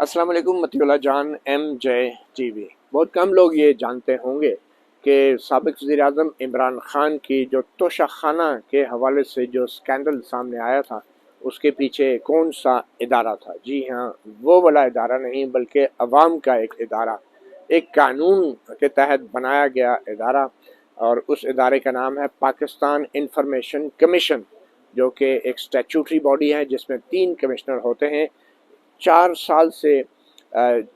السلام علیکم مطیع اللہ جان M J T V. بہت کم لوگ یہ جانتے ہوں گے کہ سابق وزیر اعظم عمران خان کی جو توشہ خانہ کے حوالے سے جو سکینڈل سامنے آیا تھا اس کے پیچھے کون سا ادارہ تھا۔ جی ہاں، وہ والا ادارہ نہیں بلکہ عوام کا ایک ادارہ، ایک قانون کے تحت بنایا گیا ادارہ، اور اس ادارے کا نام ہے پاکستان انفارمیشن کمیشن، جو کہ ایک سٹیچوٹری باڈی ہے جس میں 3 کمشنر ہوتے ہیں۔ 4 سال سے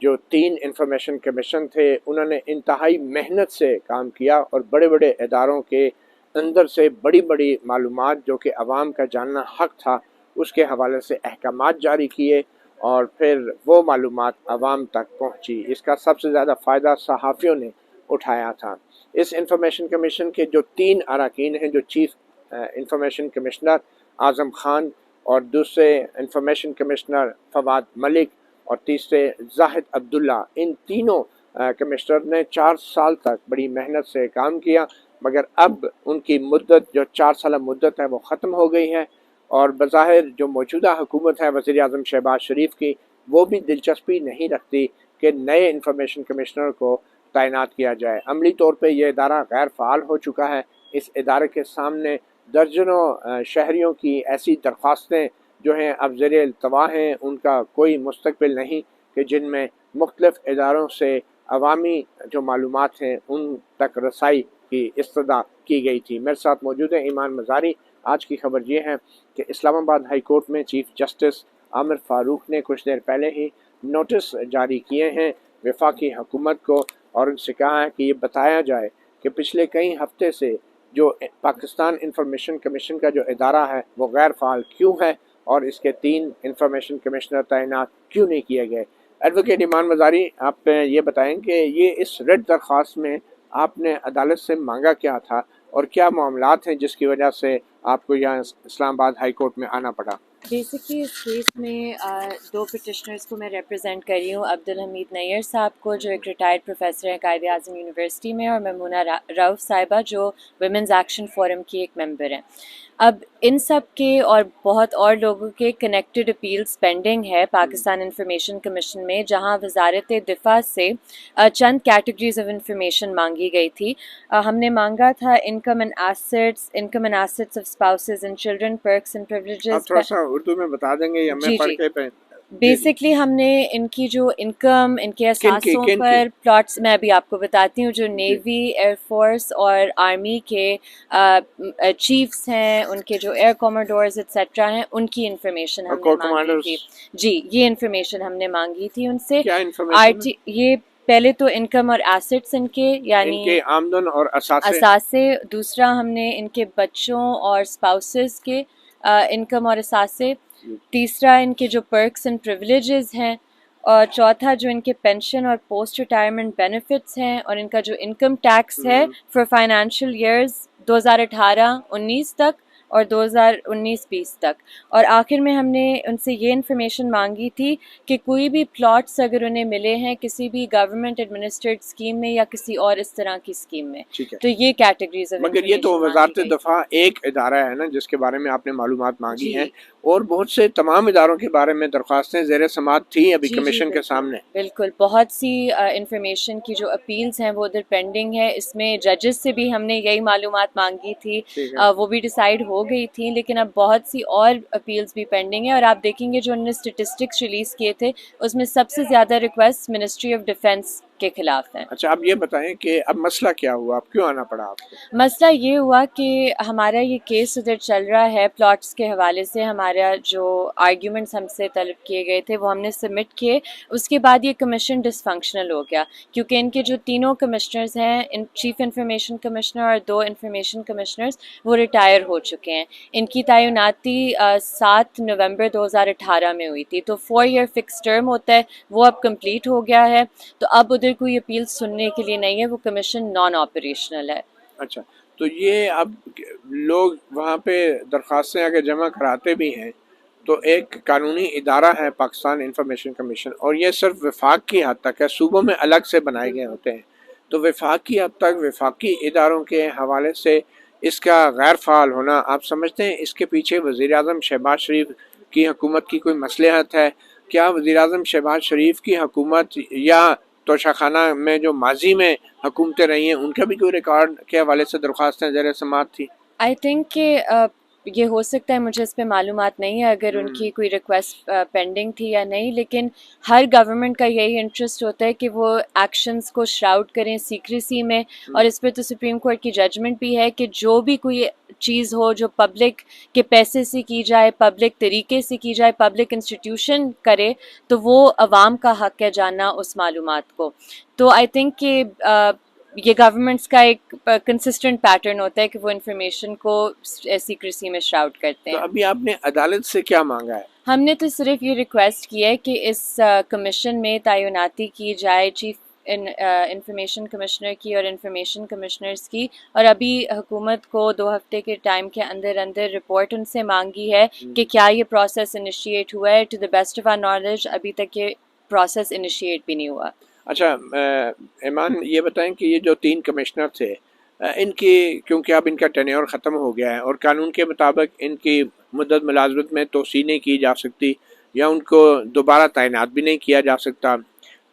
جو 3 انفارمیشن کمیشن تھے انہوں نے انتہائی محنت سے کام کیا اور بڑے بڑے اداروں کے اندر سے بڑی بڑی معلومات جو کہ عوام کا جاننا حق تھا اس کے حوالے سے احکامات جاری کیے اور پھر وہ معلومات عوام تک پہنچی۔ اس کا سب سے زیادہ فائدہ صحافیوں نے اٹھایا تھا۔ اس انفارمیشن کمیشن کے جو 3 اراکین ہیں، جو chief information commissioner Azam Khan, اور دوسرے انفارمیشن کمشنر فواد ملک، اور تیسرے زاہد عبداللہ، ان تینوں کمشنر نے 4 سال تک بڑی محنت سے کام کیا، مگر اب ان کی مدت جو 4 سالہ مدت ہے وہ ختم ہو گئی ہے، اور بظاہر جو موجودہ حکومت ہے وزیر اعظم شہباز شریف کی، وہ بھی دلچسپی نہیں رکھتی کہ نئے انفارمیشن کمشنر کو تعینات کیا جائے۔ عملی طور پہ یہ ادارہ غیر فعال ہو چکا ہے۔ اس ادارے کے سامنے درجنوں شہریوں کی ایسی درخواستیں جو ہیں اب زیر التوا ہیں، ان کا کوئی مستقبل نہیں کہ جن میں مختلف اداروں سے عوامی جو معلومات ہیں ان تک رسائی کی استدعا کی گئی تھی۔ میرے ساتھ موجود ہے ایمان مزاری۔ آج کی خبر یہ ہے کہ اسلام آباد ہائی کورٹ میں چیف جسٹس عامر فاروق نے کچھ دیر پہلے ہی نوٹس جاری کیے ہیں وفاقی حکومت کو، اور ان سے کہا ہے کہ یہ بتایا جائے کہ پچھلے کئی ہفتے سے جو پاکستان انفارمیشن کمیشن کا جو ادارہ ہے وہ غیر فعال کیوں ہے، اور اس کے 3 انفارمیشن کمشنر تعینات کیوں نہیں کیے گئے۔ ایڈوکیٹ ایمان مزاری، آپ یہ بتائیں کہ یہ اس ریٹ درخواست میں آپ نے عدالت سے مانگا کیا تھا، اور کیا معاملات ہیں جس کی وجہ سے آپ کو یہاں اسلام آباد ہائی کورٹ میں آنا پڑا؟ بیسکلی اس کیس میں 2 پٹیشنرز کو میں ریپرزینٹ کر رہی ہوں، عبدالحمید نیّر صاحب کو جو ایک ریٹائرڈ پروفیسر ہیں قائد اعظم یونیورسٹی میں، اور میمونہ رؤف صاحبہ جو ویمنز ایکشن فورم کی ایک ممبر ہیں۔ اب ان سب کے اور بہت اور لوگوں کے کنیکٹڈ اپیلز پینڈنگ ہے پاکستان انفارمیشن کمیشن میں، جہاں وزارت دفاع سے چند کیٹیگریز آف انفارمیشن مانگی گئی تھی۔ ہم نے مانگا تھا income and assets of spouses and children, perks and آپ پریولیجز۔ تھوڑا سا اردو میں بتا دیں گے یا میں جی پڑھ جی، کے پہ؟ بیسکلی ہم نے ان کی جو انکم، ان کے کن کی اثاثوں کن کی؟ پر پلاٹس، میں ابھی آپ کو بتاتی ہوں، جو جی نیوی، ایئر فورس اور آرمی کے چیفز ہیں، ان کے جو ایئر کوموڈورز ایٹسیٹرا ہیں، ان کی انفارمیشن اور ہم نے کور مانگی کمانڈرز تھی۔ جی، یہ انفارمیشن ہم نے مانگی تھی ان سے۔ کیا انفارمیشن ہے؟ یہ پہلے تو انکم اور ایسٹس ان کے، ان یعنی کے آمدن اور اثاثے۔ اثاثے، دوسرا ہم نے ان کے بچوں اور اسپاؤسز کے انکم اور اثاثے، تیسرا ان کے جو پرکس اینڈ پریولیجز ہیں، اور چوتھا جو ان کے پینشن اور پوسٹ ریٹائرمنٹ بینیفٹس ہیں، اور ان کا جو انکم ٹیکس ہے فار فائنینشیل ایئرز 2018-19 تک اور 2019-20 تک۔ اور آخر میں ہم نے ان سے یہ انفارمیشن مانگی تھی کہ کوئی بھی پلاٹس اگر انہیں ملے ہیں کسی بھی گورنمنٹ ایڈمنسٹریڈ اسکیم میں یا کسی اور اس طرح کی اسکیم میں، ٹھیک ہے، تو یہ کیٹیگریز آف مگر یہ تو انفارمیشن مانگی وزارت گئی۔ دفاع ایک ادارہ ہے نا جس کے بارے میں آپ نے معلومات مانگی جی ہیں، اور بہت سے تمام اداروں کے بارے میں درخواستیں زیر سماعت تھیں ابھی جی جی، کمیشن کے بالکل سامنے۔ بالکل، بہت سی انفارمیشن کی جو اپیلز ہیں وہ ادھر پینڈنگ ہے۔ اس میں ججز سے بھی ہم نے یہی معلومات مانگی تھی، ٹھیک ہے، وہ بھی ڈیسائیڈ ہو گئی تھیں، لیکن اب بہت سی اور اپیلز بھی پینڈنگ ہیں۔ اور آپ دیکھیں گے جو انہوں نے اسٹیٹسٹکس ریلیز کیے تھے اس میں سب سے زیادہ ریکویسٹ منسٹری آف ڈیفینس کے خلاف ہیں۔ اچھا آپ یہ بتائیں کہ اب مسئلہ کیا ہوا، اب کیوں آنا پڑا آپ کو؟ مسئلہ یہ ہوا کہ ہمارا یہ کیس ادھر چل رہا ہے پلاٹس کے حوالے سے، ہمارا جو آرگیومنٹس ہم سے طلب کیے گئے تھے وہ ہم نے سبمٹ کیے، اس کے بعد یہ کمیشن ڈس فنکشنل ہو گیا، کیونکہ ان کے جو تینوں کمشنرز ہیں، چیف انفارمیشن کمشنر اور 2 انفارمیشن کمشنرز، وہ ریٹائر ہو چکے ہیں۔ ان کی تعیناتی 7 نومبر 2018 میں ہوئی تھی، تو 4 ایئر فکس ٹرم ہوتا ہے، وہ اب کمپلیٹ ہو گیا ہے، تو اب ادھر کوئی اپیل سننے کے لیے نہیں ہے، وہ کمیشن نان آپریشنل ہے۔ اچھا، تو یہ اب لوگ وہاں پہ درخواستیں اگر جمع کراتے بھی ہیں تو ایک قانونی ادارہ ہے پاکستان انفارمیشن کمیشن، اور یہ صرف وفاق کی حد تک ہے، صوبوں میں الگ سے بنائے گئے ہوتے ہیں، تو وفاق کی حد تک وفاقی اداروں کے حوالے سے اس کا غیر فعال ہونا، آپ سمجھتے ہیں اس کے پیچھے وزیر اعظم شہباز شریف کی حکومت کی کوئی مصلحت ہے؟ کیا وزیر اعظم شہباز شریف کی حکومت یا توشہ میں جو ماضی میں حکومتیں رہی ہیں ان کا بھی کوئی ریکارڈ کے حوالے سے درخواستیں زیر سماعت تھی؟ آئی تھنک کہ یہ ہو سکتا ہے، مجھے اس پہ معلومات نہیں ہے اگر ان کی کوئی ریکویسٹ پینڈنگ تھی یا نہیں، لیکن ہر گورنمنٹ کا یہی انٹرسٹ ہوتا ہے کہ وہ ایکشنز کو شراؤڈ کریں سیکریسی میں، اور اس پہ تو سپریم کورٹ کی ججمنٹ بھی ہے کہ جو بھی کوئی چیز ہو جو پبلک کے پیسے سے کی جائے، پبلک طریقے سے کی جائے، پبلک انسٹیٹیوشن کرے، تو وہ عوام کا حق ہے جاننا اس معلومات کو. تو آئی تھنک کہ یہ گورنمنٹس کا ایک کنسسٹنٹ پیٹرن ہوتا ہے کہ وہ انفارمیشن کو سیکریسی میں شراؤڈ کرتے تو ہیں. ابھی آپ نے عدالت سے کیا مانگا ہے؟ ہم نے تو صرف یہ ریکویسٹ کی ہے کہ اس کمیشن میں تعیناتی کی جائے چیف انفارمیشن کمشنر کی اور انفارمیشن کمشنرز کی، اور ابھی حکومت کو 2 ہفتے کے ٹائم کے اندر اندر رپورٹ ان سے مانگی ہے کہ کیا یہ پروسیس انیشیٹ ہوا ہے. To the best of our knowledge ابھی تک یہ پروسیس انیشیٹ بھی نہیں ہوا. اچھا ایمان، یہ بتائیں کہ یہ جو 3 کمشنر تھے ان کی، کیونکہ اب ان کا ٹینیور ختم ہو گیا ہے اور قانون کے مطابق ان کی مدت ملازمت میں توسیع نہیں کی جا سکتی یا ان کو دوبارہ تعینات بھی نہیں کیا جا سکتا،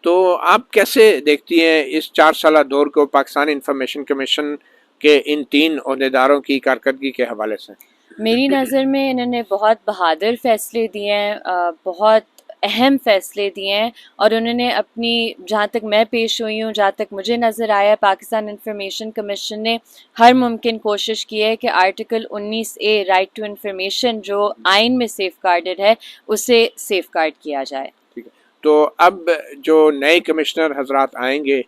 تو آپ کیسے دیکھتی ہیں اس 4 سالہ دور کو پاکستان انفارمیشن کمیشن کے ان 3 عہدیداروں کی کارکردگی کے حوالے سے؟ میری نظر میں انہوں نے بہت بہادر فیصلے دیے ہیں، بہت اہم فیصلے دیے ہیں، اور انہوں نے اپنی، جہاں تک میں پیش ہوئی ہوں، جہاں تک مجھے نظر آیا، پاکستان انفارمیشن کمیشن نے ہر ممکن کوشش کی ہے کہ article 19A right to information جو آئین میں سیف گارڈڈ ہے اسے سیف گارڈ کیا جائے. ٹھیک ہے، تو اب جو نئے کمشنر حضرات آئیں گے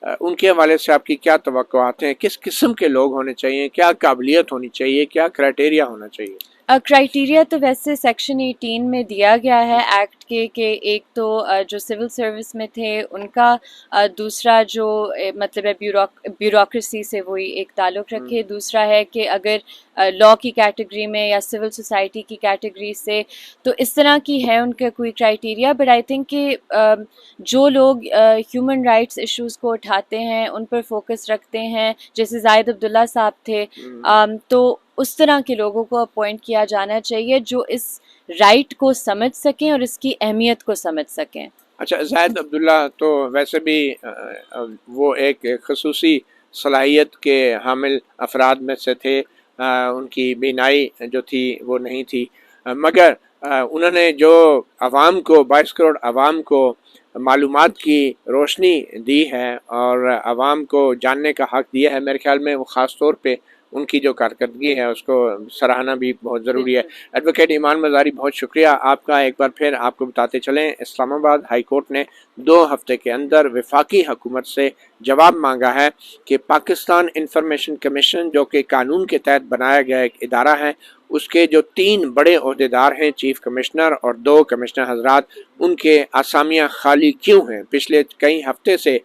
ان کے حوالے سے آپ کی کیا توقعات ہیں؟ کس قسم کے لوگ ہونے چاہیے؟ کیا قابلیت ہونی چاہیے؟ کیا کرائٹیریا ہونا چاہیے؟ کرائٹیریا تو ویسے سیکشن 18 میں دیا گیا ہے ایکٹ کے، کہ ایک تو جو سول سروس میں تھے ان کا، دوسرا جو مطلب ہے بیوروکریسی سے وہی ایک تعلق رکھے، دوسرا ہے کہ اگر لاء کی کیٹیگری میں یا سول سوسائٹی کی کیٹیگری سے، تو اس طرح کی ہے ان کا کوئی کرائٹیریا. بٹ آئی تھنک کہ جو لوگ ہیومن رائٹس ایشوز کو اٹھاتے ہیں، ان پر فوکس رکھتے ہیں، جیسے زاہد عبداللہ صاحب تھے، تو اس طرح کے لوگوں کو اپوائنٹ کیا جانا چاہیے جو اس رائٹ کو سمجھ سکیں اور اس کی اہمیت کو سمجھ سکیں. اچھا، زاہد عبداللہ تو ویسے بھی وہ ایک خصوصی صلاحیت کے حامل افراد میں سے تھے، ان کی بینائی جو تھی وہ نہیں تھی، مگر انہوں نے جو عوام کو، 22 کروڑ عوام کو معلومات کی روشنی دی ہے اور عوام کو جاننے کا حق دیا ہے، میرے خیال میں وہ خاص طور پہ ان کی جو کارکردگی ہے اس کو سراہنا بھی بہت ضروری ہے. ایڈوکیٹ ایمان مزاری، بہت شکریہ آپ کا. ایک بار پھر آپ کو بتاتے چلیں، اسلام آباد ہائی کورٹ نے 2 ہفتے کے اندر وفاقی حکومت سے جواب مانگا ہے کہ پاکستان انفارمیشن کمیشن جو کہ قانون کے تحت بنایا گیا ایک ادارہ ہے، اس کے جو 3 بڑے عہدیدار ہیں، چیف کمشنر اور 2 کمشنر حضرات، ان کے اسامیاں خالی کیوں ہیں. پچھلے کئی ہفتے سے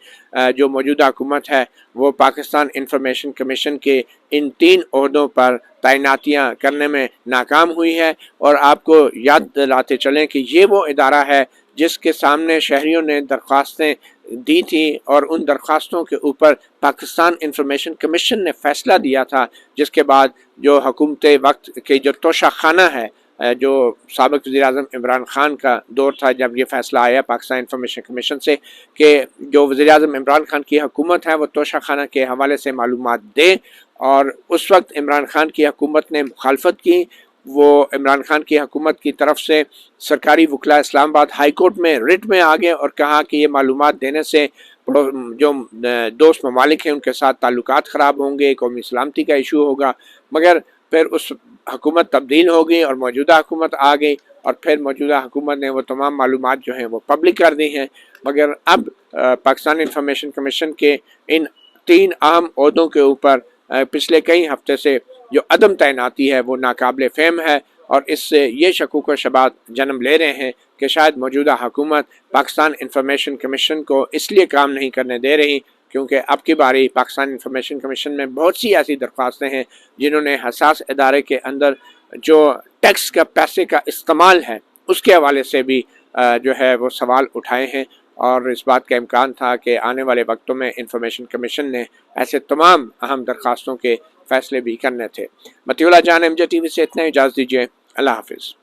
جو موجودہ حکومت ہے وہ پاکستان انفارمیشن کمیشن کے ان 3 عہدوں پر تعیناتیاں کرنے میں ناکام ہوئی ہے. اور آپ کو یاد دلاتے چلیں کہ یہ وہ ادارہ ہے جس کے سامنے شہریوں نے درخواستیں دی تھی اور ان درخواستوں کے اوپر پاکستان انفارمیشن کمیشن نے فیصلہ دیا تھا، جس کے بعد جو حکومت وقت کے جو توشہ خانہ ہے، جو سابق وزیر اعظم عمران خان کا دور تھا، جب یہ فیصلہ آیا پاکستان انفارمیشن کمیشن سے کہ جو وزیر اعظم عمران خان کی حکومت ہے وہ توشہ خانہ کے حوالے سے معلومات دے، اور اس وقت عمران خان کی حکومت نے مخالفت کی. وہ عمران خان کی حکومت کی طرف سے سرکاری وکلاء اسلام آباد ہائی کورٹ میں رٹ میں آگے اور کہا کہ یہ معلومات دینے سے جو دوست ممالک ہیں ان کے ساتھ تعلقات خراب ہوں گے، قومی سلامتی کا ایشو ہوگا. مگر پھر اس حکومت تبدیل ہو گئی اور موجودہ حکومت آ گئی، اور پھر موجودہ حکومت نے وہ تمام معلومات جو ہیں وہ پبلک کر دی ہیں. مگر اب پاکستان انفارمیشن کمیشن کے ان 3 اہم عہدوں کے اوپر پچھلے کئی ہفتے سے جو عدم تعیناتی ہے وہ ناقابل فہم ہے، اور اس سے یہ شکوک و شبہات جنم لے رہے ہیں کہ شاید موجودہ حکومت پاکستان انفارمیشن کمیشن کو اس لیے کام نہیں کرنے دے رہی کیونکہ اب کی باری پاکستان انفارمیشن کمیشن میں بہت سی ایسی درخواستیں ہیں جنہوں نے حساس ادارے کے اندر جو ٹیکس کا پیسے کا استعمال ہے اس کے حوالے سے بھی جو ہے وہ سوال اٹھائے ہیں، اور اس بات کا امکان تھا کہ آنے والے وقتوں میں انفارمیشن کمیشن نے ایسے تمام اہم درخواستوں کے فیصلے بھی کرنے تھے. مطیع اللہ جان، MJ TV سے اتنا اجازت دیجیے. اللہ حافظ.